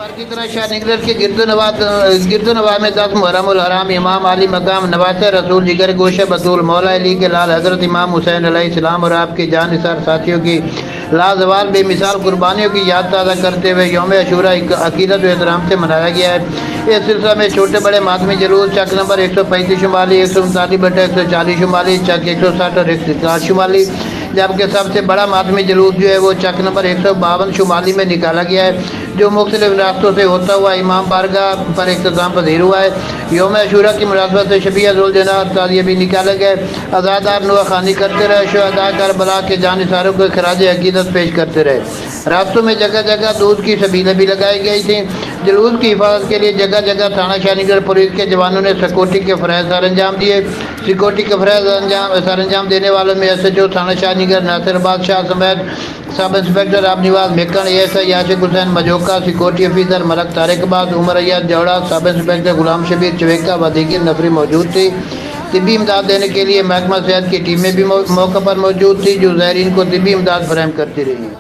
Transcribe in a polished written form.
بار کی طرح شاہ نگرر کے گرد و نواح میں 10 محرم الحرام امام علی مقام نواز رسول جگر گوشہ بطول مولا علی کے لال حضرت امام حسین علیہ السلام اور آپ کے جان نثار ساتھیوں کی لازوال بے مثال قربانیوں کی یاد تازہ کرتے ہوئے یوم عاشورہ عقیدت و احترام سے منایا گیا ہے۔ اس سلسلہ میں چھوٹے بڑے ماتمی جلوس چک نمبر 135 شمالی، 139/140 شمالی، چک 160 اور 160 شمالی، جبکہ سب سے بڑا ماتمی جلوس جو ہے وہ چک نمبر 152 شمالی میں نکالا گیا ہے، جو مختلف راستوں سے ہوتا ہوا امام بارگاہ پر اختتام پذیر ہوا ہے۔ یوم عاشورہ کی مناسبت سے شبیہ ذوالجناح تعزیہ بھی نکالا گیا ہے۔ عزادار نوح خوانی کرتے رہے، شہداء کربلا کے جانثاروں کو خراج عقیدت پیش کرتے رہے۔ راستوں میں جگہ جگہ دودھ کی سبیلیں بھی لگائی گئی تھیں۔ جلوس کی حفاظت کے لیے جگہ جگہ تھانہ شاہ نگر پولیس کے جوانوں نے سیکورٹی کے فرائض سر انجام دیے۔ سیکورٹی کے فرائض سر انجام دینے والوں میں SHO تھانہ شاہ نگر ناصر آباد شاہ سمیت سب انسپکٹر آب نواز میکن، ASI عاشق حسین مجوکا، سیکورٹی افیسر ملک طارق آباد، عمر ایاد جوڑا، سب انسپکٹر غلام شبیر چویکا و دیگر نفری موجود تھی۔ طبی امداد دینے کے لیے محکمہ صحت کی ٹیمیں بھی موقع پر موجود تھی، جو زائرین کو طبی امداد فراہم کرتی رہی ہیں۔